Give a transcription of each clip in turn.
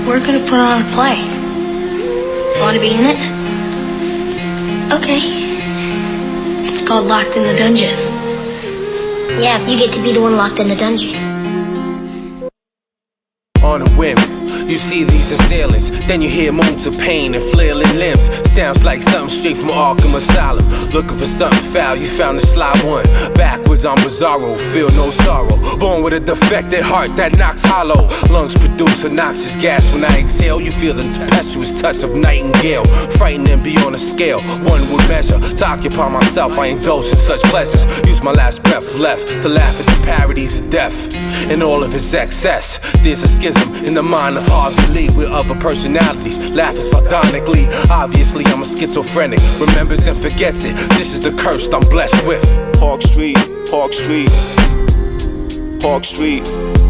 We're gonna put on a play. Want to be in it? Okay. It's called Locked in the Dungeon. Yeah, you get to be the one locked in the dungeon. On a whim, you see these assailants, then you hear moans of pain and flailing limbs. Sounds like something straight from Arkham Asylum. Looking for something foul, you found the sly one. Backwards on Bizarro, feel no sorrow. Born with a defected heart that knocks hollow. Lungs produce a noxious gas when I exhale. You feel the tempestuous touch of nightingale. Frightening beyond a scale, one would measure. To occupy myself, I indulge in such pleasures. Use my last breath left to laugh at the parodies of death. In all of its excess, there's a schism in the mind of Harvey Lee with other personalities, laughing sardonically. Obviously I'm a schizophrenic, remembers then forgets it. This is the curse I'm blessed with. Park Street, Park Street, Park Street,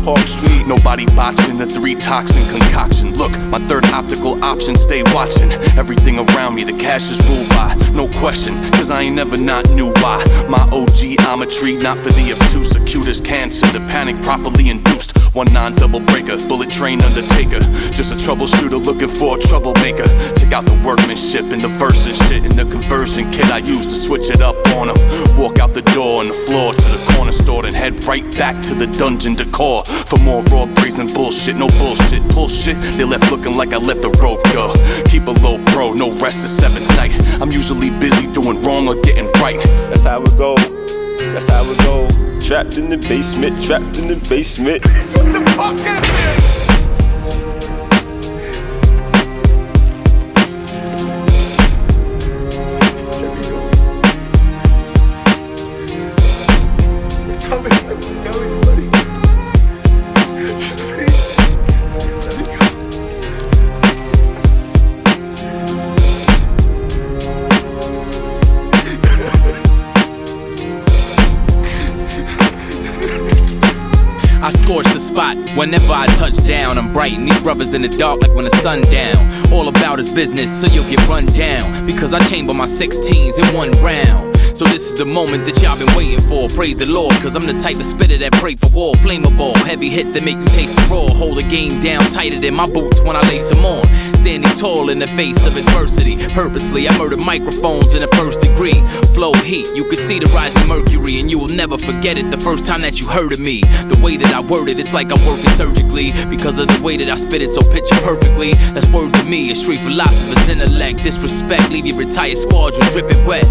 Park Street. Nobody botching the 3 toxin concoction. Look, my third optical option, stay watching. Everything around me, the cash is ruled by. No question, cause I ain't never not knew why. My OG-ometry, not for the obtuse. Acute as cancer, the panic properly induced. 1-9 double breaker, bullet train undertaker. Just a troubleshooter looking for a troublemaker. Check out the workmanship and the verses shit. And the conversion kit I use to switch it up on them. Walk out the door on the floor to the corner store, then head right back to the dungeon decor. For more raw brazen bullshit, no bullshit. Pull shit, they left looking like I let the rope go. Keep a low pro, no rest the 7th night. I'm usually busy doing wrong or getting right. That's how it go, that's how it go. Trapped in the basement, trapped in the basement. What the fuck is this? I scorch the spot whenever I touch down. I'm brighting these brothers in the dark like when the sun down. All about his business, so you'll get run down. Because I chamber my 16s in 1 round. So this is the moment that y'all been waiting for. Praise the Lord, cause I'm the type of spitter that pray for war. Flammable, heavy hits that make you taste the raw. Hold the game down tighter than my boots when I lace them on. Standing tall in the face of adversity. Purposely, I murder microphones in the 1st degree. Flow heat, you could see the rising mercury. And you will never forget it the first time that you heard of me. The way that I word it, it's like I'm working surgically. Because of the way that I spit it so picture perfectly. That's word to me, a street philosopher's intellect. Disrespect, leave your retired squadron dripping wet.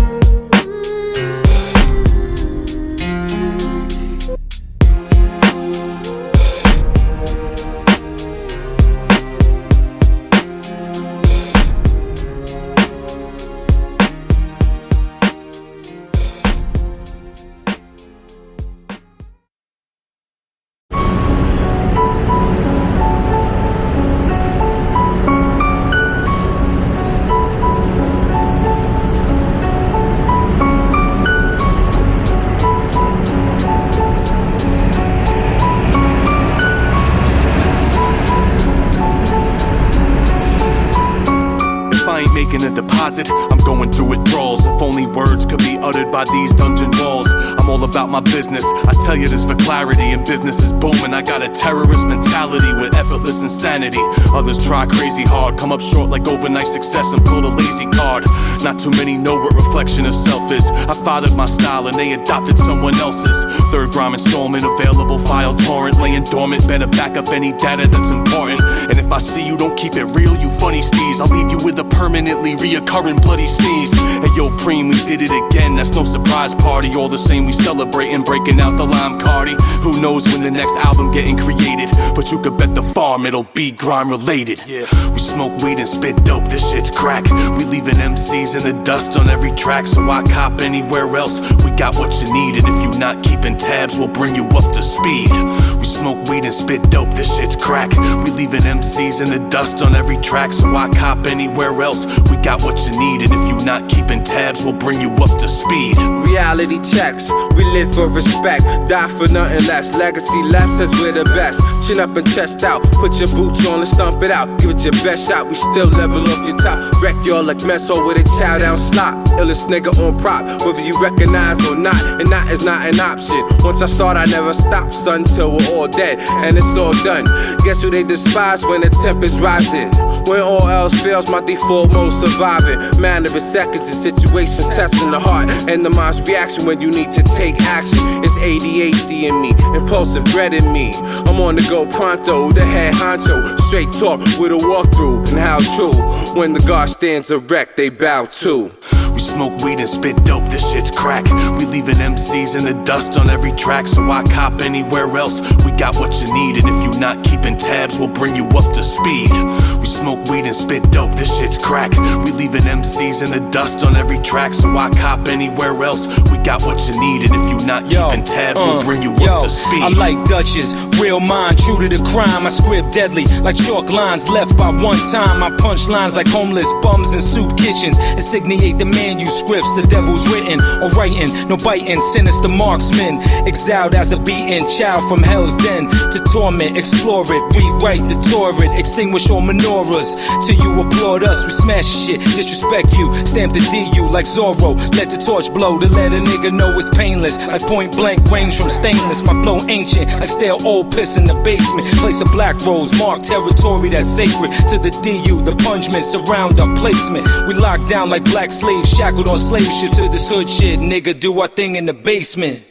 A deposit, I'm going through withdrawals. If only words could be uttered by these dungeon walls. I'm all about my business, I tell you this for clarity. And business is booming, I got a terrorist mentality with effortless insanity. Others try crazy hard, come up short like overnight success and pull the lazy card. Not too many know what reflection of self is. I fathered my style and they adopted someone else's. 3rd Grime installment, available file torrent. Laying dormant, better back up any data that's important. And if I see you don't keep it real, you funny steez, I'll leave you with a permanently reoccurring bloody sneeze. Hey yo, Preem, we did it again, that's no surprise party. All the same, we celebrating, breaking out the lime cardi. Who knows when the next album getting created, but you could bet the farm it'll be grime related. Yeah. We smoke weed and spit dope, this shit's crack. We leaving MCs in the dust on every track, so I cop anywhere else. We got what you need, and if you not keeping tabs, we'll bring you up to speed. We smoke weed and spit dope, this shit's crack. We leaving MCs in the dust on every track, so I cop anywhere else. We got what you need, and if you not keeping tabs, we'll bring you up to speed. Reality checks, we live for respect, die for nothing less. Legacy left says we're the best. Chin up jumping chest out. Put your boots on and stomp it out. Give it your best shot, we still level off your top. Wreck y'all like Meso with a chow down slop. Illest nigga on prop, whether you recognize or not, and that is not an option. Once I start, I never stop, son, till we're all dead, and it's all done. Guess who they despise when the temp is rising? When all else fails, my default mode surviving. Matter of seconds in situations testing the heart and the mind's reaction when you need to take action. It's ADHD in me, impulsive bread in me. I'm on the go pronto, the head honcho. Straight talk with a walkthrough, and how true. When the guard stands erect, they bow too. We smoke weed and spit dope, this shit's crack. We leaving MCs in the dust on every track, so I cop anywhere else. We got what you need, and if you not keeping tabs, we'll bring you up to speed. We smoke weed and spit dope, this shit's crack. We leaving MCs in the dust on every track, so I cop anywhere else. We got what you need, and if you not keeping tabs, we'll bring you up to speed. I like Dutchess, real mind, true to the crime. I script deadly, like chalk lines left by one time. I punch lines like homeless bums in soup kitchens. Insigniate the man you scripts, the devil's written or writing, no biting, sinister marksman, exiled as a beaten child from hell's den to torment, explore it, rewrite the torrent, extinguish all menorahs, till you applaud us, we smash shit, disrespect you, stamp the DU like Zorro, let the torch blow to let a nigga know it's painless, like point blank range from stainless, my flow ancient, like stale old piss in the basement, place a black rose, mark territory that's sacred, to the DU, the pungement surround our placement, we lock down like black slaves, shackled on slave shit to this hood shit, nigga, do our thing in the basement.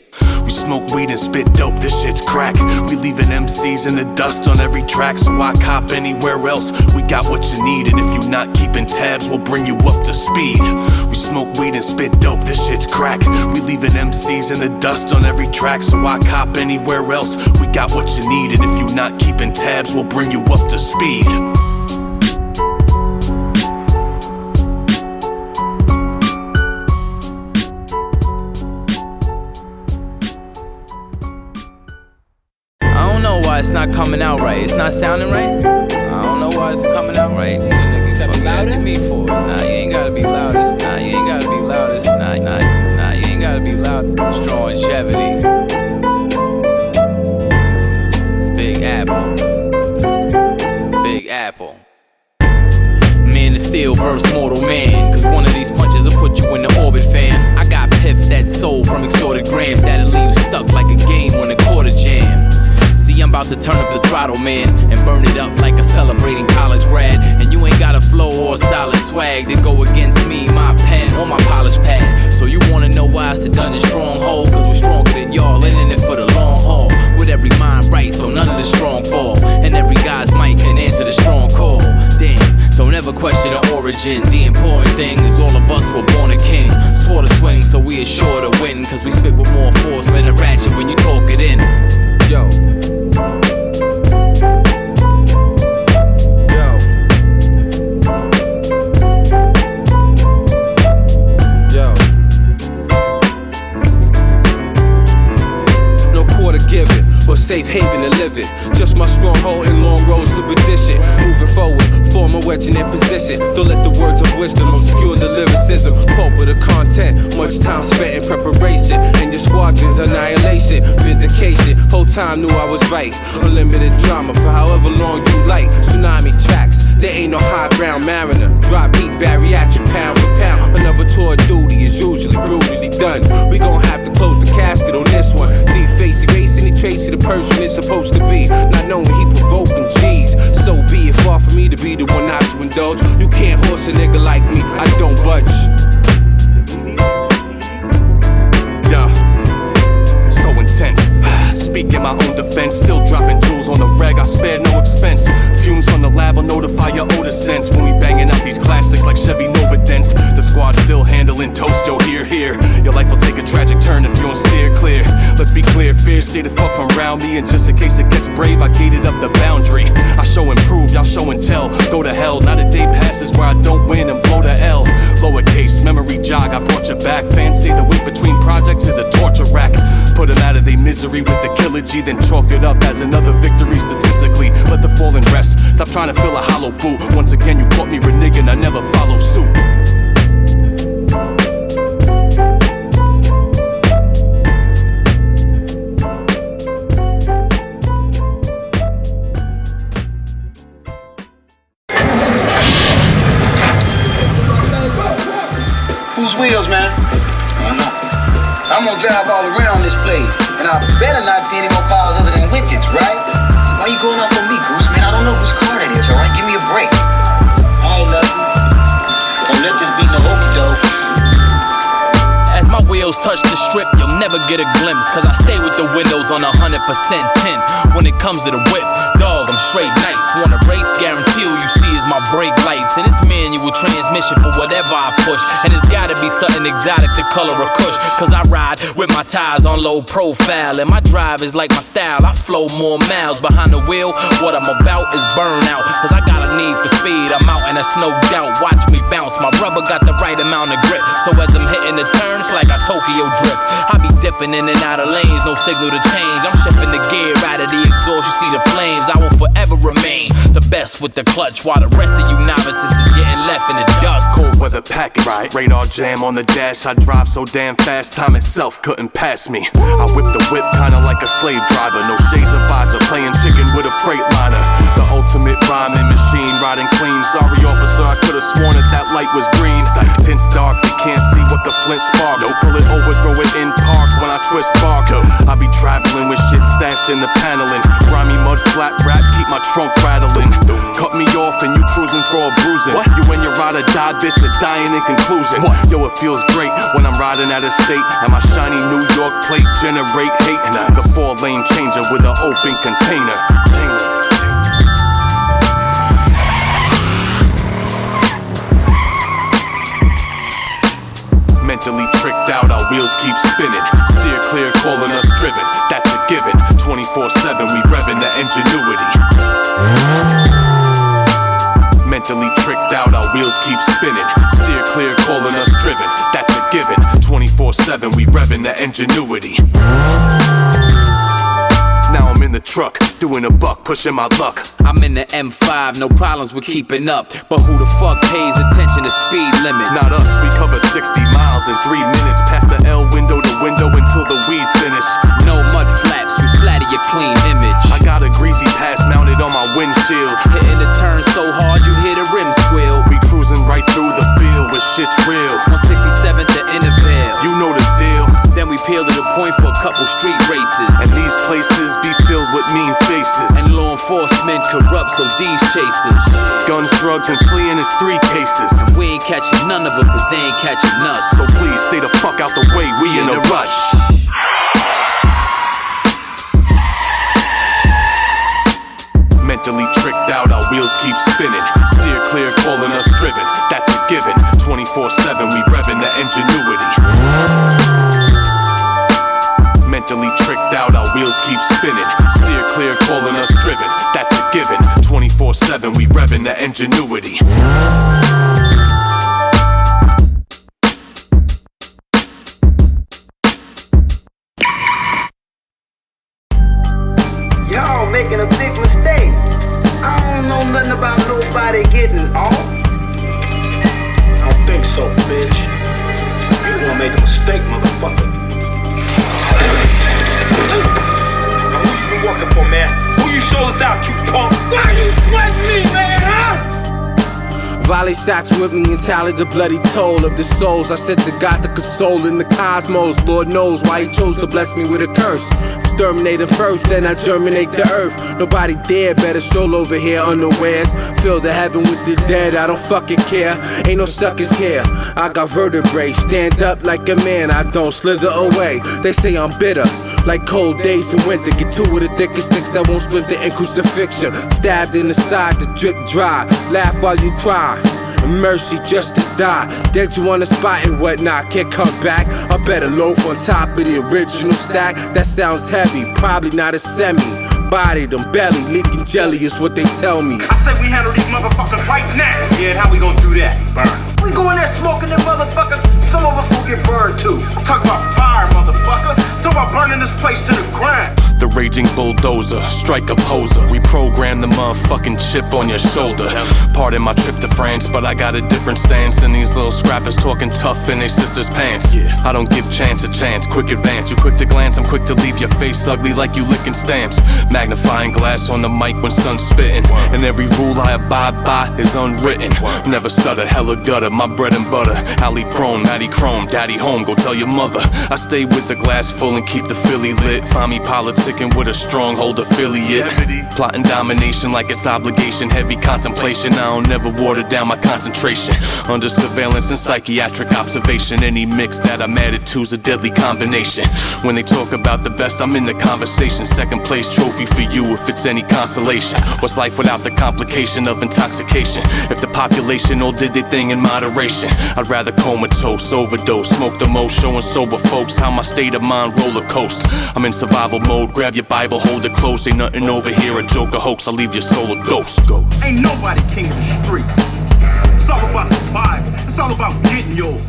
We smoke weed and spit dope, this shit's crack. We leaving MCs in the dust on every track, so I cop anywhere else. We got what you need, and if you not keeping tabs, we'll bring you up to speed. We smoke weed and spit dope, this shit's crack. We leaving MCs in the dust on every track, so I cop anywhere else. We got what you need, and if you not keeping tabs, we'll bring you up to speed. It's not coming out right. It's not sounding right. I don't know why it's coming out right. Nigga, fuck you asking me for it. Nah, you ain't gotta be loudest. Nah, you ain't gotta be loudest. Nah, you ain't gotta be loud. Strongevity. Big Apple. Big Apple. Man of Steel versus Mortal Man. Cause one of these punches will put you in the orbit, fam. I got piff that's sold from extorted grams. That'll leave you stuck like a game when a quarter jam. See, I'm about to turn up the throttle, man, and burn it up like a celebrating college grad. And you ain't got a flow or solid swag to go against me, my pen or my polished pad. So you wanna know why it's the dungeon stronghold? Cause we're stronger than y'all and in it for the long haul. With every mind right, so none of the strong fall. And every guy's mic can answer the strong call. Damn, don't ever question the origin. The important thing is all of us were born a king. Swore to swing, so we are sure to win. Cause we spit with more force than a ratchet when you talk it in. Yo. Or safe haven to live in. Just my stronghold and long roads to perdition. Moving forward, form a wedge in their position. Don't let the words of wisdom obscure the lyricism. Pulp of the content, much time spent in preparation. And your squadron's annihilation, vindication. Whole time knew I was right. Unlimited drama for however long you like. Tsunami tracks, there ain't no high ground mariner. Drop beat bariatric pound for pound. Another tour of duty is usually brutally done. We gon' have to close the casket on this one. Deface erase any trace of the person it's supposed to be. Not knowing he provoked them G's. So be it, far from me to be the one not to indulge. You can't horse a nigga like me, I don't budge. Yeah, so intense. Speaking my own defense, still dropping jewels on the reg, I spared no expense. Fumes from the lab will notify your odor sense when we banging out these classics like Chevy Nova Dents. The squad still handling toast, yo, here. Your life will take a tragic turn if you don't steer clear. Let's be clear, fear stay the fuck from round me, and just in case it gets brave, I gated up the boundary. I show and prove, y'all show and tell. Go to hell, not a day passes where I don't win and blow the L. Lowercase, memory jog, I brought you back. Fans say the wait between projects is a torture rack. Put them out of their misery with the killer G, then chalk it up as another victory statistically. Let the fallen rest, stop trying to fill a hollow boot. Once again you caught me reneging, I never follow suit. gonna drive all around this place. And I better not see any more cars other than Wickets, right? Why you going off on me, Goose, man? I don't know whose car that is, alright? Give me a break. I ain't nothing. Don't let this be no okey-doke. As my wheels touch the strip, you'll never get a glimpse, cause I stay with the windows on 100% tint. When it comes to the whip, dog, I'm straight nice. Want a race? Guarantee all you see is my brake lights. And it's manual transmission for whatever I push. And it's gotta be something exotic the color of Kush, cause I ride with my tires on low profile. And my drive is like my style, I flow more miles. Behind the wheel, what I'm about is burnout, cause I got a need for speed, I'm out and that's no doubt. Watch me bounce, my rubber got the right amount of grip. So as I'm hitting the turns, like I Tokyo drift, I be dipping in and out of lanes, no signal to change. I'm shifting the gear out of the exhaust, you see the flames. I will forever remain the best with the clutch, while the rest of you novices is getting left in the dust. Cold weather package, right. Radar jam on the dash. I drive so damn fast, time itself couldn't pass me. I whip the whip kinda like a slave driver. No shades of visor, playing chicken with a freightliner. The ultimate rhyming machine, riding clean. Sorry officer, I could've sworn that light was green. Tints dark, they can't see what the flint spark. Don't pull it over, throw it in park when I twist bark. I be traveling with shit stashed in the paneling. Grimy mud flat wrap, keep my trunk rattling. Cut me off and you cruising for a bruising. What? You and your ride or die, bitch, you're dying in conclusion. What? Yo, it feels great when I'm riding out of state and my shiny New York plate generate hate. The 4-lane changer with an open container. Mentally tricked out, our wheels keep spinning. Steer clear, calling us driven. That's a given. 24/7, we revving the ingenuity. Mentally tricked out, our wheels keep spinning. Steer clear, calling us driven. That's a given. 24/7, we revving the ingenuity. Now I'm in the truck, doing a buck, pushing my luck. I'm in the M5, no problems with keeping up. But who the fuck pays attention to speed limits? Not us, we cover 60 miles in 3 minutes. Past the L window to window until the weed finish. No mud flaps, we splatter your clean image. I got a greasy pass mounted on my windshield. Hitting the turn so hard you hear the rim squeal. We cruising right through the field where shit's real. On 67th to Intervale, you know the deal. Then we peel to the point for a couple street races. And these places be filled with mean faces. And law enforcement corrupt, so these chasers. Guns, drugs, and fleeing is 3 cases. And we ain't catching none of them, cause they ain't catching us. So please stay the fuck out the way, we in a rush. Mentally tricked out, our wheels keep spinning. Steer clear, calling us driven. That's a given. 24/7, we revving the ingenuity. Mentally tricked out, our wheels keep spinning. Steer clear, calling us driven. That's a given. 24/7, we revving the ingenuity. Y'all making a big mistake. I don't know nothing about nobody getting off. I don't think so, bitch. You wanna make a mistake, motherfucker. Now who you been working for, man? Who you sold us out, you punk? Why you threatening me, man, huh? Volley shots with me and tallied the bloody toll of the souls I sent to God to console in the cosmos. Lord knows why he chose to bless me with a curse. Exterminate it first, then I germinate the earth. Nobody dare, better stroll over here unawares. Fill the heaven with the dead, I don't fucking care. Ain't no suckers here, I got vertebrae. Stand up like a man, I don't slither away. They say I'm bitter, like cold days in winter. Get 2 of the thickest sticks that won't splinter in crucifixion. Stabbed in the side to drip dry, laugh while you cry. Mercy just to die. Dead you on the spot and whatnot, can't come back. I bet a loaf on top of the original stack. That sounds heavy, probably not a semi. Body them belly, leaking jelly is what they tell me. I say we handle these motherfuckers right now. Yeah, and how we gonna do that? Burn. We go in there smoking them motherfuckers. Some of us will get burned too. I'm talking about fire, motherfucker. I'm talking about burning this place to the ground. The raging bulldozer, strike a poser. We program the motherfucking chip on your shoulder. Pardon my trip to France, but I got a different stance than these little scrappers talking tough in their sister's pants. I don't give chance a chance, quick advance. You quick to glance, I'm quick to leave your face ugly like you licking stamps. Magnifying glass on the mic when sun's spitting. And every rule I abide by is unwritten. Never stutter, hella gutter. gutter, my bread and butter. Alley prone, Matty Chrome, daddy home, go tell your mother. I stay with the glass full and keep the Philly lit. Find me politicking with a stronghold affiliate. Plotting domination like it's obligation. Heavy contemplation, I don't never water down my concentration. Under surveillance and psychiatric observation. Any mix that I'm added to's a deadly combination. When they talk about the best, I'm in the conversation. Second place trophy for you if it's any consolation. What's life without the complication of intoxication? If the population all did their thing in moderation, I'd rather comatose, overdose, smoke the most, showing sober folks how my state of mind roller coast. I'm in survival mode, grab your Bible, hold it close. Ain't nothing over here, a joke, a hoax, I'll leave your soul a ghost. Ain't nobody king of the street. It's all about survival. It's all about getting yours.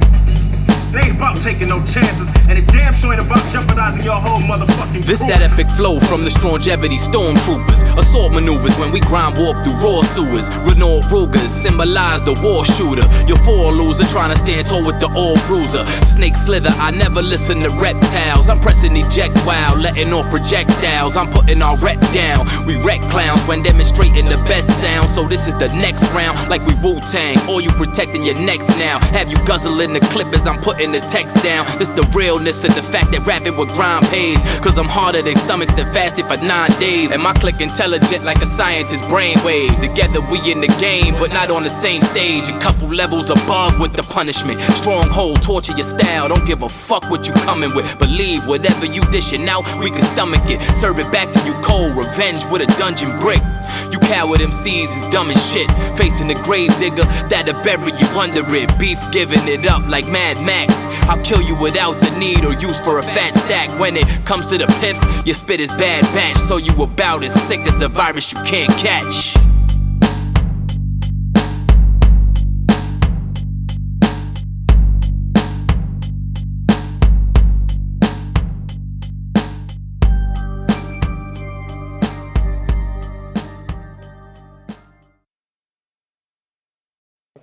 It ain't about taking no chances, and it damn sure ain't about jeopardizing your whole motherfucking This crew. that epic flow from the Strongevity stormtroopers. Assault maneuvers when we grind warp through raw sewers. Renault Rugers symbolize the war shooter. You're for a loser trying to stand tall with the all bruiser. Snake slither, I never listen to reptiles. I'm pressing eject while letting off projectiles. I'm putting our rep down. We wreck clowns when demonstrating the best sound. So this is the next round, like we Wu-Tang. Or you protecting your necks now. Have you guzzling the clip as I'm putting the text down. It's the realness and the fact that rapping with Grime Pays. Cause I'm harder than stomachs that fasted for 9 days. And my clique intelligent like a scientist's brainwaves. Together we in the game, but not on the same stage. A couple levels above with the punishment. Stronghold, torture your style. Don't give a fuck what you coming with. Believe whatever you dishing out, we can stomach it. Serve it back to you cold. Revenge with a dungeon brick. You coward MCs is dumb as shit. Facing the grave digger that'll bury you under it. Beef giving it up like Mad Max. I'll kill you without the need or use for a fat stack. When it comes to the piff, your spit is bad batch. So you about as sick as a virus you can't catch.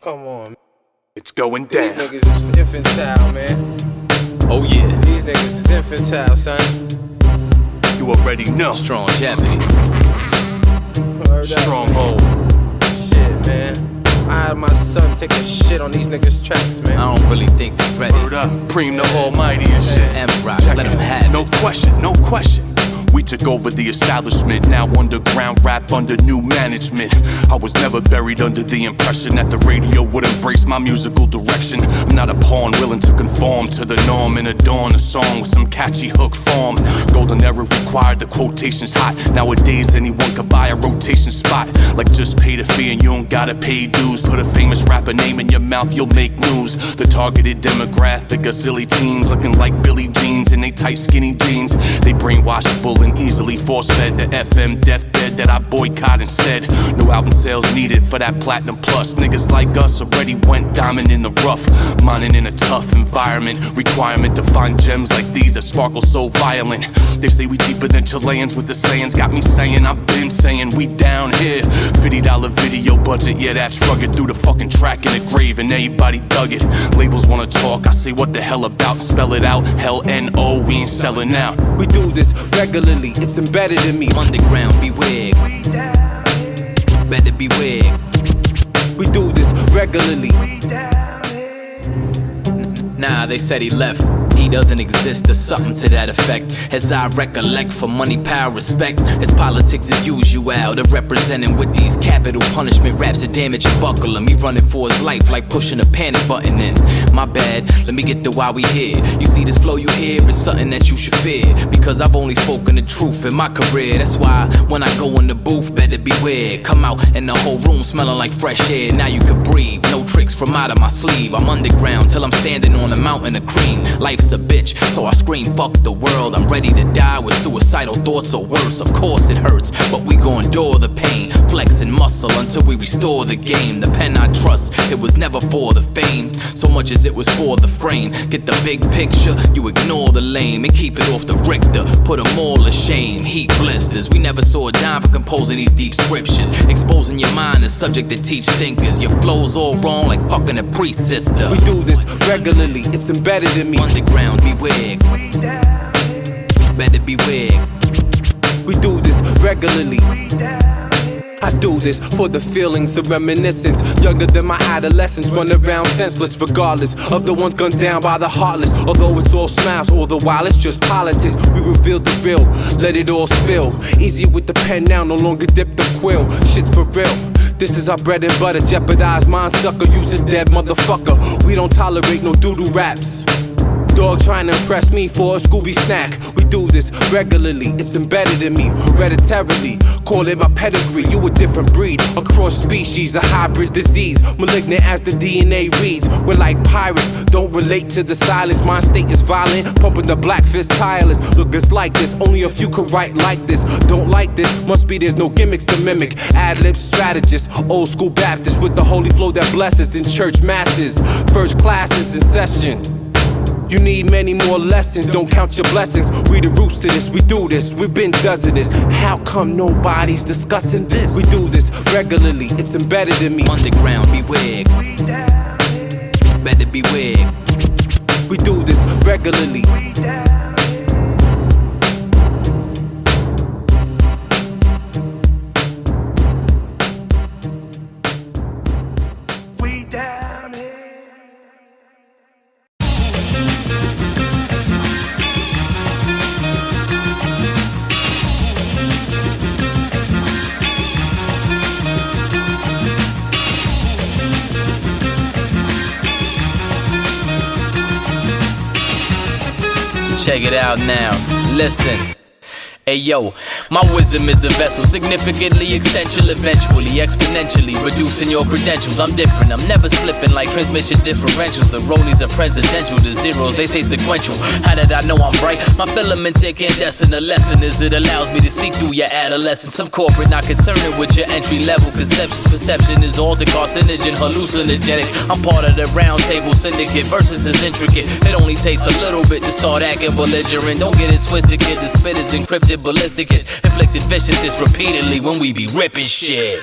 Come on. It's going These down. niggas is infantile, man. Oh yeah, These niggas is infantile, son. You already know. Strongevity. Stronghold. Shit, man. I had my son take a shit on these niggas' tracks, man. I don't really think they ready. Word up. Preem the Almighty and shit. M.Rock, Check let it. him have it. No question, no question. We took over the establishment, now underground rap under new management. I was never buried under the impression that the radio would embrace my musical direction. I'm not a pawn willing to conform to the norm and adorn a song with some catchy hook form. Golden era required, the quotations hot. Nowadays anyone could buy a rotation spot. Like just pay the fee and you don't gotta pay dues. Put a famous rapper name in your mouth, you'll make news. The targeted demographic are silly teens looking like Billie Jeans in they tight skinny jeans. They brainwashable and easily force-fed. The FM deathbed that I boycott instead. No album sales needed for that platinum plus. Niggas like us already went diamond in the rough. Mining in a tough environment. Requirement to find gems like these that sparkle so violent. They say we deeper than Chileans with the sayings. Got me saying, I've been saying we down here. $50 video budget, yeah that's rugged. Through the fucking track in the grave and everybody dug it. Labels wanna talk, I say what the hell about. Spell it out, hell-N-O, we ain't selling out. We do this regularly, it's embedded in me. Underground, beware. Better beware. We do this regularly. Nah, they said he left. He doesn't exist or something to that effect. As I recollect, for money, power, respect. His politics as usual, to representing with these capital punishment raps that damage and buckle him. He running for his life like pushing a panic button in. My bad, let me get to why we here. You see this flow you hear is something that you should fear. Because I've only spoken the truth in my career. That's why when I go in the booth, better beware. Come out and the whole room smelling like fresh air. Now you can breathe, no tricks from out of my sleeve. I'm underground till I'm standing on a mountain of cream. Life's a bitch, so I scream fuck the world. I'm ready to die with suicidal thoughts or worse. Of course it hurts, but we gon' endure the pain. Flexing muscle until we restore the game. The pen I trust, it was never for the fame, so much as it was for the frame. Get the big picture, you ignore the lame and keep it off the Richter. Put them all to shame, heat blisters. We never saw a dime for composing these deep scriptures. Exposing your mind is subject to teach thinkers. Your flow's all wrong like fucking a priest sister. We do this regularly, it's embedded in me. Underground, beware. Better beware. We do this regularly. I do this for the feelings of reminiscence. Younger than my adolescence, run around senseless, regardless of the ones gunned down by the heartless. Although it's all smiles, all the while it's just politics. We reveal the real, let it all spill. Easy with the pen now, no longer dip the quill. Shit's for real. This is our bread and butter. Jeopardize mine, sucker. Use a dead motherfucker. We don't tolerate no doodle raps. Dog trying to impress me for a Scooby snack. We do this regularly, it's embedded in me, hereditarily. Call it my pedigree, you a different breed. Across species, a hybrid disease, malignant as the DNA reads. We're like pirates, don't relate to the silence. My state is violent, pumping the black fist tireless. Look, it's like this, only a few could write like this. Don't like this, must be there's no gimmicks to mimic. Ad-lib strategist, old school Baptist with the holy flow that blesses in church masses. First classes in session. You need many more lessons, don't count your blessings. We the roots to this, we do this, we've been dozen this. How come nobody's discussing this? We do this regularly, it's embedded in me. Underground, beware. Better beware. We do this regularly. Check it out now, listen. Hey yo, my wisdom is a vessel, significantly extensional, eventually, exponentially reducing your credentials. I'm different, I'm never slipping like transmission differentials. The rollies are presidential, the zeros, they say sequential. How did I know I'm bright? My filaments incandescent. The lesson is it allows me to see through your adolescence. I'm corporate, not concerned with your entry level conceptions. Perception is altered, carcinogen, hallucinogenics. I'm part of the round table syndicate, versus is intricate. It only takes a little bit to start acting belligerent. Don't get it twisted, kid, the spit is encrypted. Ballistic hits, inflicted viciousness repeatedly when we be ripping shit.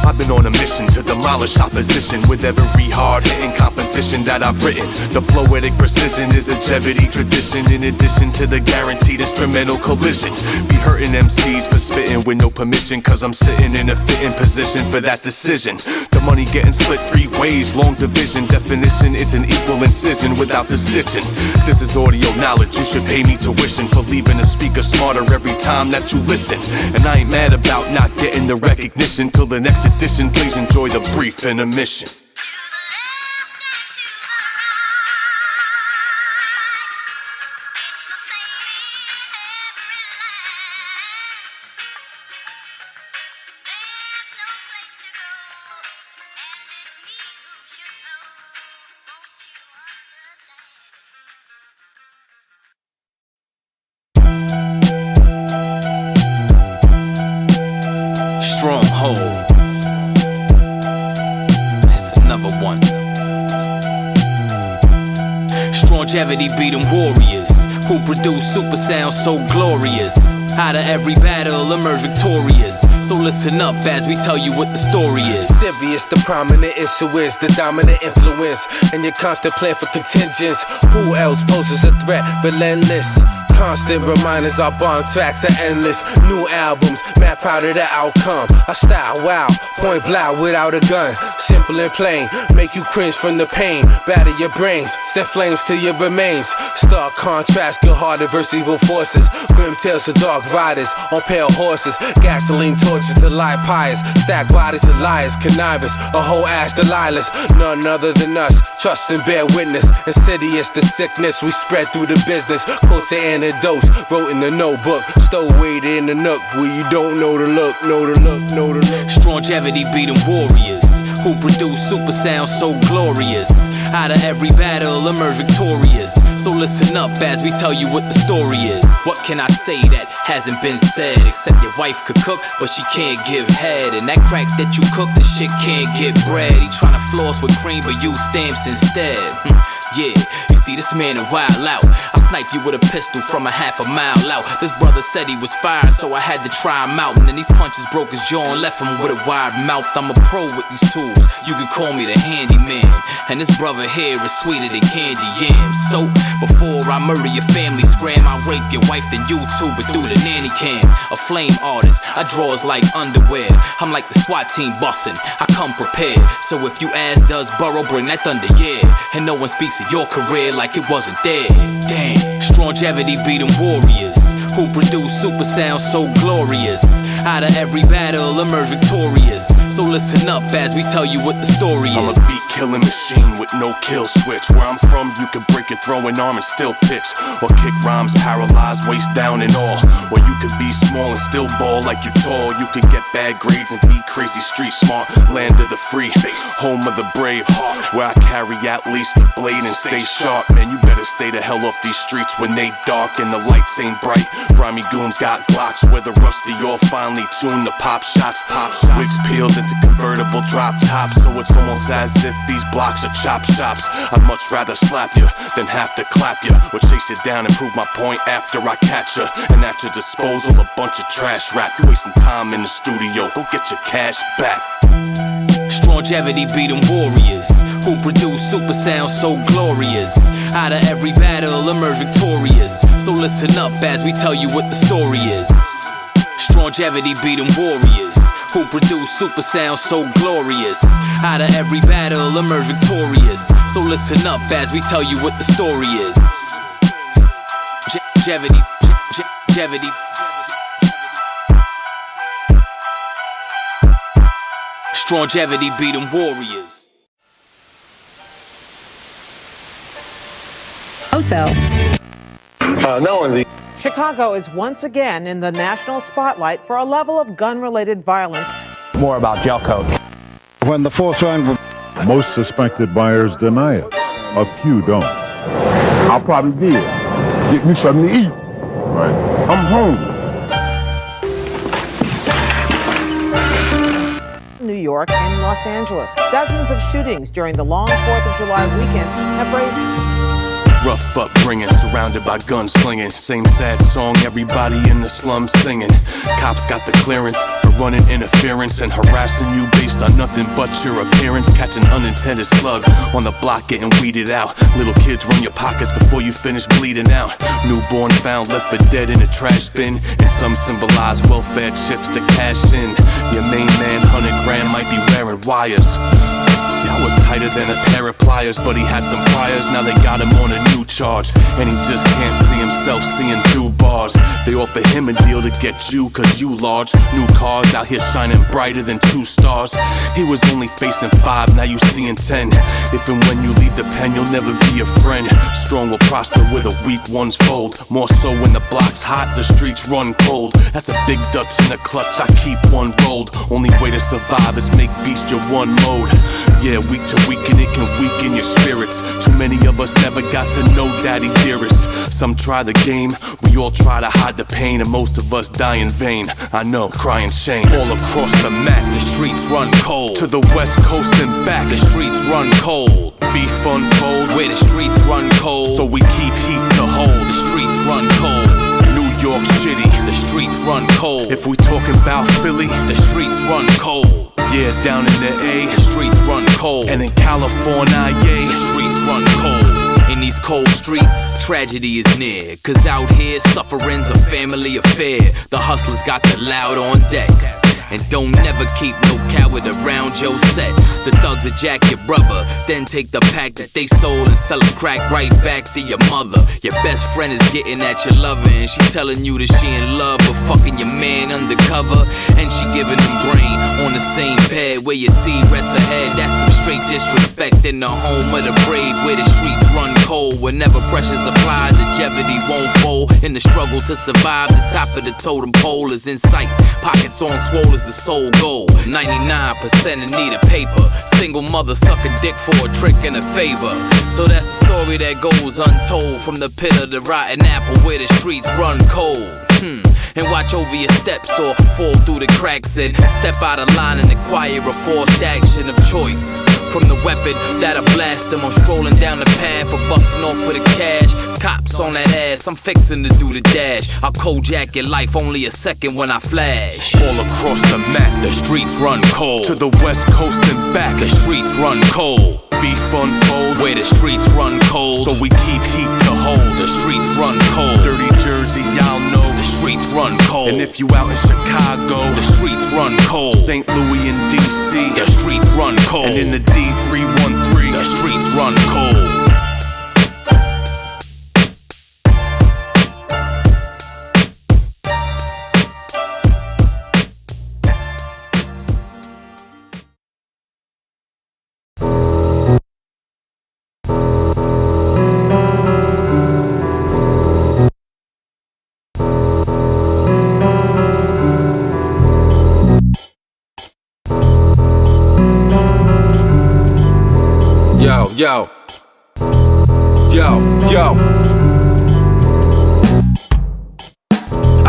I've been on a mission to demolish opposition with every hard-hitting composition that I've written. The floetic precision is a Strongevity tradition, in addition to the guaranteed instrumental collision. Be hurting MCs for spitting with no permission, cause I'm sitting in a fitting position for that decision. The money getting split 3 ways, long division. Definition, it's an equal incision without the stitching. This is audio knowledge, you should pay me tuition for leaving a speaker smarter every time that you listen. And I ain't mad about not getting the recognition. Till the next edition, please enjoy the brief intermission. Stronghold. That's another one. Strongevity be them warriors who produce super sounds so glorious. Out of every battle emerge victorious. So listen up as we tell you what the story is. Serious, the prominent issue is the dominant influence, and your constant plan for contingents. Who else poses a threat? Relentless. Constant reminders, our bomb tracks are endless. New albums, mad proud of the outcome. Our style, wow, point blank without a gun. Simple and plain, make you cringe from the pain. Batter your brains, set flames to your remains. Stark contrast, good-hearted versus evil forces. Grim tales of dark riders on pale horses. Gasoline torches to light pyres. Stack bodies of liars, connivers, a whole ass Delilahs. None other than us, trust and bear witness. Insidious the sickness we spread through the business. Quotes and dose, wrote in the notebook, stowaway in the nook where you don't know the look, know the look, know the look. Strongevity be them warriors who produce super sounds so glorious. Out of every battle emerge victorious. So listen up as we tell you what the story is. What can I say that hasn't been said? Except your wife could cook, but she can't give head. And that crack that you cook, the shit can't get bread. He tryna floss with cream, but use stamps instead. yeah. You see, this man a wild out. I snipe you with a pistol from a half a mile out. This brother said he was fired, so I had to try him out. And then these punches broke his jaw and left him with a wide mouth. I'm a pro with these tools, you can call me the handyman. And this brother here is sweeter than candy yams. So, before I murder your family, scram, I rape your wife, then YouTube it through the nanny cam. A flame artist, I draws like underwear. I'm like the SWAT team bussin', I come prepared. So if you ask, does Borough bring that thunder? Yeah. And no one speaks of your career like it wasn't there. Damn, Strongevity be them warriors who produce super sounds so glorious. Out of every battle, emerge victorious. So listen up as we tell you what the story is. I'm a beat-killing machine with no kill switch. Where I'm from, you could break your throwing arm and still pitch, or kick rhymes paralyzed, waist down and all. Or you could be small and still ball like you tall. You could get bad grades and be crazy street smart. Land of the free, home of the brave, where I carry at least the blade and stay sharp. Man, you better stay the hell off these streets when they dark and the lights ain't bright. Grimy goons got Glocks where the rusty all finely tuned to pop shots. Wigs peeled into convertible drop tops, so it's almost as if these blocks are chop shops. I'd much rather slap you than have to clap you, or chase you down and prove my point after I catch you. And at your disposal, a bunch of trash rap. You wasting time in the studio, go get your cash back. Strongevity be them warriors who produce super sounds so glorious. Out of every battle, emerge victorious. So listen up as we tell you what the story is. Strongevity be them warriors who produce super sounds so glorious. Out of every battle, emerge victorious. So listen up as we tell you what the story is. Strongevity. Strongevity be them warriors. Chicago is once again in the national spotlight for a level of gun-related violence. More about gel coat. When the fourth round... Most suspected buyers deny it. A few don't. I probably did. Get me something to eat. Right. I'm hungry. New York and Los Angeles. Dozens of shootings during the long 4th of July weekend have raised... Rough upbringing, surrounded by gunslinging. Same sad song, everybody in the slums singing. Cops got the clearance for running interference and harassing you based on nothing but your appearance. Catch an unintended slug on the block getting weeded out. Little kids run your pockets before you finish bleeding out. Newborns found left for dead in a trash bin, and some symbolize welfare chips to cash in. Your main man, 100 grand, might be wearing wires. I was tighter than a pair of pliers, but he had some priors. Now they got him on a new charge, and he just can't see himself seeing through bars. They offer him a deal to get you, cause you large. New cars out here shining brighter than 2 stars. He was only facing 5, now you seeing 10. If and when you leave the pen, you'll never be a friend. Strong will prosper where the weak ones fold. More so when the block's hot, the streets run cold. That's a big Dutch in the clutch, I keep one rolled. Only way to survive is make beast your one mode. Yeah, week to week and it can weaken your spirits. Too many of us never got to know daddy dearest. Some try the game, we all try to hide the pain, and most of us die in vain. I know, crying shame. All across the map, the streets run cold. To the west coast and back, the streets run cold. Beef unfold, where the streets run cold. So we keep heat to hold. The streets run cold. New York City, the streets run cold. If we talking about Philly, the streets run cold. Yeah, down in the A, the streets run cold. And in California, yeah, the streets run cold. In these cold streets, tragedy is near. Cause out here, suffering's a family affair. The hustlers got the loud on deck. And don't never keep no coward around your set. The thugs will jack your brother, then take the pack that they stole and sell a crack right back to your mother. Your best friend is getting at your lover, and she telling you that she in love, but fucking your man undercover. And she giving him brain on the same bed where your seed rests ahead. That's some straight disrespect in the home of the brave, where the streets run cold. Whenever pressure's applied, longevity won't fold. In the struggle to survive, the top of the totem pole is in sight. Pockets on swole is the sole goal. 99% in need of paper. Single mother suck a dick for a trick and a favor. So that's the story that goes untold. From the pit of the rotten apple where the streets run cold. And watch over your steps or fall through the cracks and step out of line and acquire a forced action of choice. From the weapon that'll blast them, I'm strolling down the path or busting off for the cash. Cops on that ass, I'm fixing to do the dash. I'll Kojak your life, only a second when I flash. All across the map, The streets run cold. to the west coast and back. The streets run cold. Beef unfold, Where the streets run cold. so we keep heat to hold. The streets run cold. Dirty Jersey, y'all know. The streets run cold. And if you out in Chicago, The streets run cold. St. Louis and DC, The streets run cold. and in the D313, The streets run cold. Yo.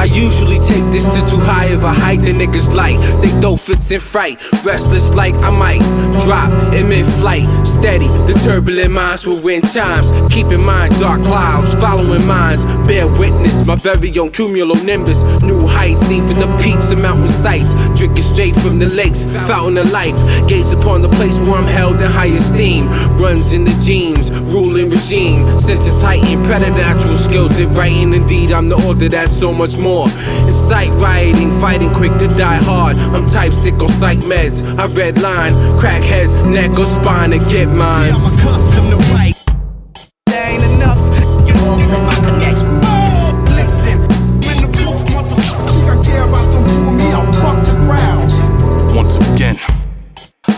I usually take this to too high of a height. The niggas like they throw fits in fright. Restless like I might drop in mid-flight. Steady, the turbulent minds will win times. Keep in mind dark clouds following minds. Bear witness, my very own cumulonimbus. New heights seen from the peaks and mountain sights. Drinking straight from the lakes, fountain of life. Gaze upon the place where I'm held in high esteem. Runs in the genes, ruling regime. Senses heightened, preternatural skills in writing. Indeed, I'm the author that's so much more. Incite rioting, fighting quick to die hard. I'm type sick on psych meds. I redline, crackheads, neck or spine to get mines. I'm accustomed to write. That ain't enough. You all let my connects. Listen, when the blues motherfuckers, I care about them who me, I'll fuck the crowd. once again.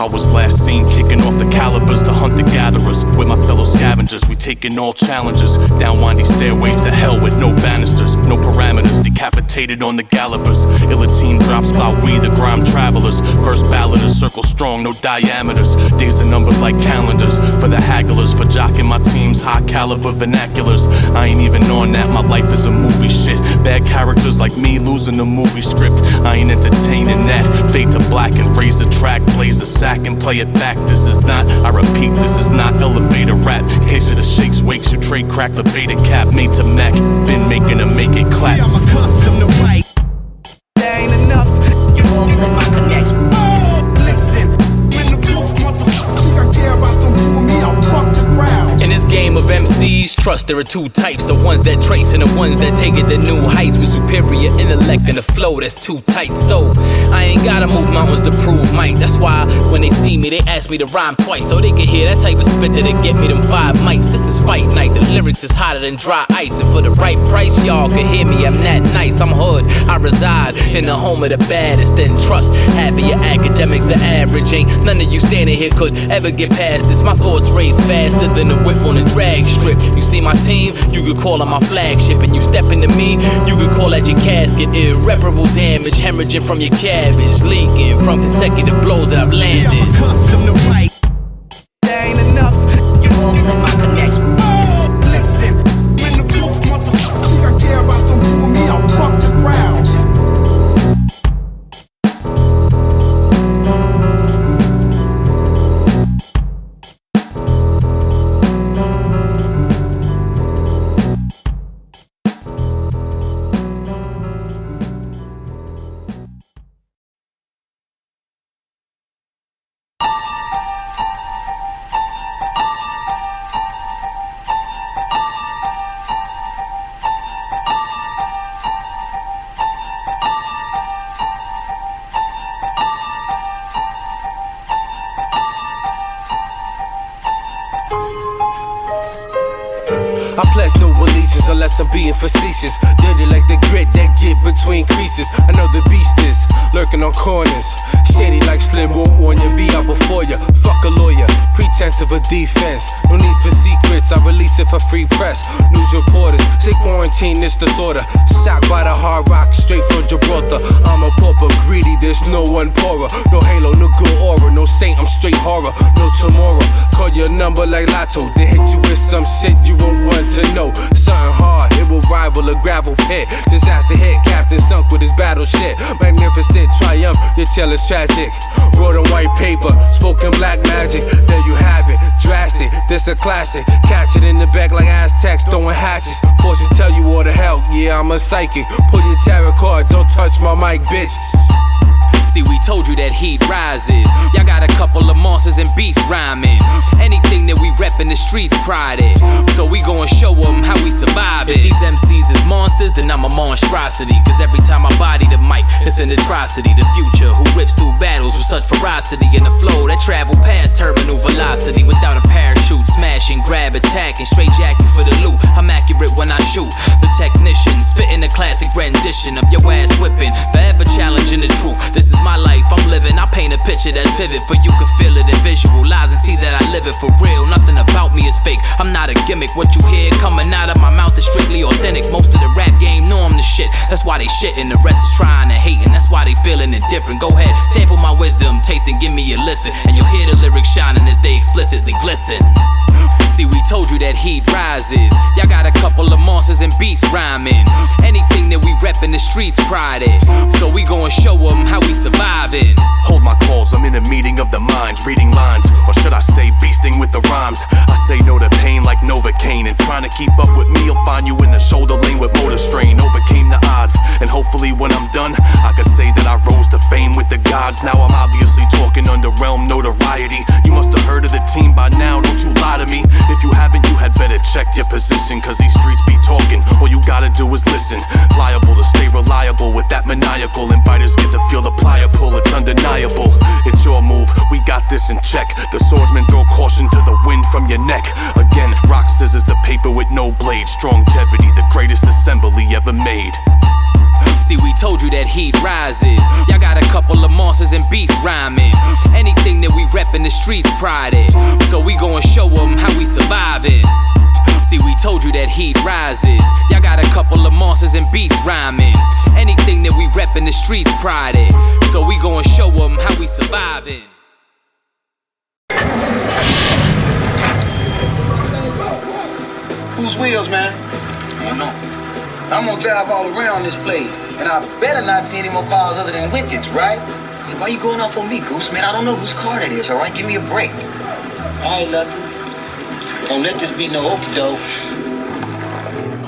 I was last seen kicking off the calibers to hunt the gatherers. With my fellow scavengers, we taking all challenges. Down windy stairways to hell with no banisters, no parameters, decapitated on the gallopers. Illa team drops by we, the grime travelers. First balladers, circle strong, no diameters. Days are numbered like calendars. For the hagglers, for jocking my team's high caliber vernaculars. I ain't even on that, my life is a movie shit. Bad characters like me losing the movie script. I ain't entertaining that. Fade to black and raise the track, blaze the sack and play it back. This is not, I repeat, this is not elevator rap. Case of the shakes, wakes, you trade crack for beta cap. Made to Mac, been making to make it clap. See, I'm accustomed to write. That ain't enough. You all let my connects. Listen, when the blues motherfuckers, I care about them who me, I'll fuck the crowd. In this game of MCs, trust there are two types. The ones that trace and the ones that take it to new heights. With superior intellect and a flow that's too tight. So, I ain't gotta move mountains to prove might. That's why when they see me, they ask me to rhyme twice. So they can hear that type of spit that'll get me them 5 mics. This is fight night, the lyrics is hotter than dry ice. And for the right price, y'all can hear me, I'm that nice. I'm hood, I reside in the home of the baddest. And trust, half of your academics are average. Ain't none of you standing here could ever get past this. My thoughts race faster than the whip on a drag strip. You see my team, you could call it my flagship. And you step into me, you could call that your casket. Irreparable damage, hemorrhaging from your cabbage, leaking from consecutive blows that I've landed. See, I'm accustomed to write. That ain't enough. You all let my connects. Listen, when the blues motherfuckers, I care about them who me, I'll fuck the crowd. I pledge no allegiance unless I'm being facetious. Dirty like the grit that get between creases. I know the beast is lurking on corners. Shady like Slim, won't warn you, be out before you. Fuck a lawyer, pretense of a defense. No need for secrets, I release it for free press. News reporters say quarantine this disorder. Shocked by the hard rock straight from Gibraltar. I'm a pauper, greedy, there's no one poorer. No halo, no good aura, no saint, I'm straight horror. No tomorrow, call your number like Lotto. Then hit you with some shit you won't want to know. Something hard hard, it will rival a gravel pit. Disaster hit, captain sunk with his battleship. Magnificent triumph, your tale is tragic. Wrote on white paper, spoken black magic. There you have it, drastic, this a classic. Catch it in the back like Aztecs throwing hatchets. Force you tell you all the help, yeah I'm a psychic. Pull your tarot card, don't touch my mic, bitch. See, we told you that heat rises. Y'all got a couple of monsters and beasts rhyming. Anything that we rep in the streets pride it. So we gon' show them how we survive it. If these MCs is monsters, then I'm a monstrosity. Cause every time I body the mic, it's an atrocity. The future who rips through battles with such ferocity. And the flow that travel past terminal velocity. Without a parachute, smashing, grab, attacking, straight jacking for the loot. I'm accurate when I shoot. The technician, spitting a classic rendition of your ass whipping. Forever challenging the truth. This is my life, I'm living. I paint a picture that's vivid for you can feel it and visualize and see that I live it for real. Nothing about me is fake, I'm not a gimmick. What you hear coming out of my mouth is strictly authentic. Most of the rap game know I'm the shit. That's why they shitting, the rest is trying to hate, and that's why they feeling indifferent. Go ahead, sample my wisdom, taste and give me a listen, and you'll hear the lyrics shining as they explicitly glisten. See, we told you that heat rises. Y'all got a couple of monsters and beasts rhyming. Anything that we rep in the streets pride it. So we gon' show them how we surviving. Hold my calls, I'm in a meeting of the mind, reading lines, or should I say beasting with the rhymes. I say no to pain like Novocaine, and trying to keep up with me, you'll find you in the shoulder lane with motor strain. Overcame the odds, and hopefully when I'm done, I can say that I rose to fame with the gods. Now I'm obviously talking under realm notoriety. You must have heard of the team by now, don't you lie to me. If you haven't, you had better check your position, cause these streets be talking, all you gotta do is listen. Liable to stay reliable with that maniacal, and biters get to feel the plier pull, it's undeniable. It's your move, we got this in check. The swordsman throw caution to the wind from your neck. Again, rock scissors the paper with no blade. Strongevity, the greatest assembly ever made. See, we told you that heat rises. Y'all got a couple of monsters and beasts rhyming. Anything that we rep in the streets pride it. So we gon' show them how we surviving. See, we told you that heat rises. Y'all got a couple of monsters and beasts rhyming. Anything that we rep in the streets pride it. So we gon' show them how we surviving. Whose wheels, man? I don't know. I'm gonna drive all around this place, and I better not see any more cars other than Wicked's, right? Hey, why you going off on me, Goose, man? I don't know whose car that is, all right? Give me a break. All right, Lucky. Don't let this be no okey-doke.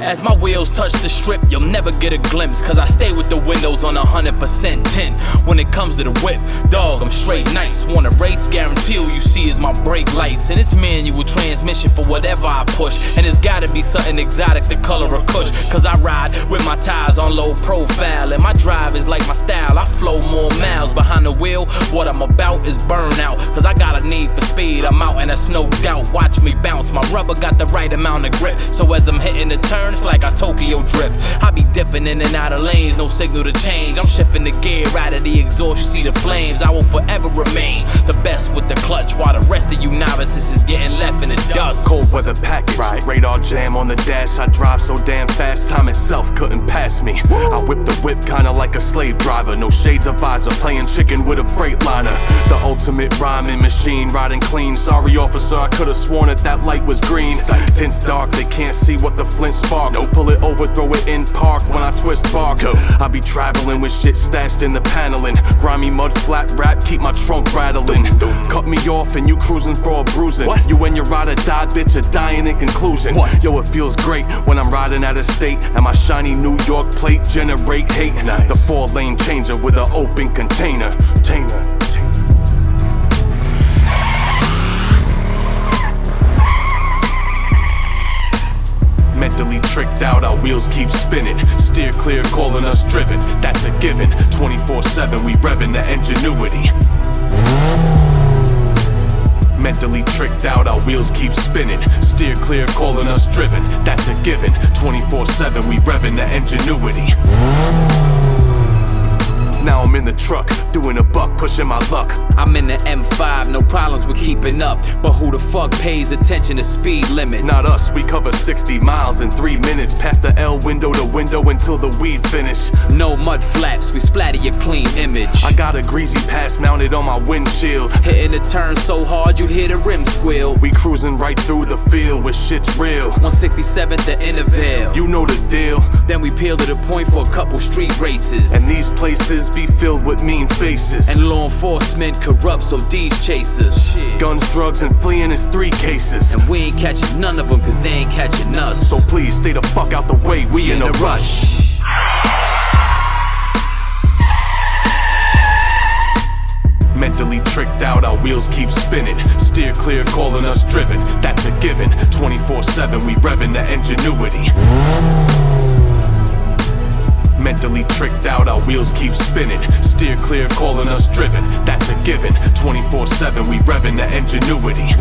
As my wheels touch the strip, you'll never get a glimpse, cause I stay with the windows on 100% tint. When it comes to the whip, dog, I'm straight nice. Want a race, guarantee all you see is my brake lights. And it's manual transmission for whatever I push. And it's gotta be something exotic, the color of kush. Cause I ride with my tires on low profile, and my drive is like my style. I flow more miles behind the wheel. What I'm about is burnout, cause I got a need for speed. I'm out and that's no doubt. Watch me bounce, my rubber got the right amount of grip. So as I'm hitting the turn, it's like I Tokyo drift. I be dipping in and out of lanes, no signal to change. I'm shifting the gear out of the exhaust, you see the flames. I will forever remain the best with the clutch, while the rest of you novices is getting left in the dust. Cold weather package, radar jam on the dash. I drive so damn fast, time itself couldn't pass me. I whip the whip kinda like a slave driver. No shades of visor, playing chicken with a Freightliner. The ultimate rhyming machine, riding clean. Sorry officer, I could've sworn that light was green. Tints dark, they can't see what the flint spark. No, pull it over, throw it in park when I twist bark. I be traveling with shit stashed in the paneling. Grimy mud flat wrap, keep my trunk rattling. Cut me off and you cruising for a bruising. What? You and your ride or die, bitch, are dying in conclusion. What? Yo, it feels great when I'm riding out of state and my shiny New York plate generate hate. Nice. The 4-lane changer with an open container. Mentally tricked out, our wheels keep spinning. Steer clear, calling us driven. That's a given. 24/7, we revving the ingenuity. Mentally tricked out, our wheels keep spinning. Steer clear, calling us driven. That's a given. 24/7, we revving the ingenuity. Now I'm in the truck, doing a buck, pushing my luck. I'm in the M5, no problems with keeping up. But who the fuck pays attention to speed limits? Not us, we cover 60 miles in 3 minutes. Past the L window to window until the weed finish. No mud flaps, we splatter your clean image. I got a greasy pass mounted on my windshield. Hitting the turn so hard you hear the rim squeal. We cruising right through the field where shit's real. 167th the Intervale. You know the deal. Then we peel to the point for a couple street races. And these places be filled with mean faces. And law enforcement corrupt, so these chasers. Shit. Guns, drugs, and fleeing is 3 cases. And we ain't catching none of them, cause they ain't catching us. So please stay the fuck out the way, we in a rush. Mentally tricked out, our wheels keep spinning. Steer clear, calling us driven. That's a given. 24/7, we revving the ingenuity. Mentally tricked out, our wheels keep spinning. Steer clear, calling us driven. That's a given. 24/7, we revving the ingenuity.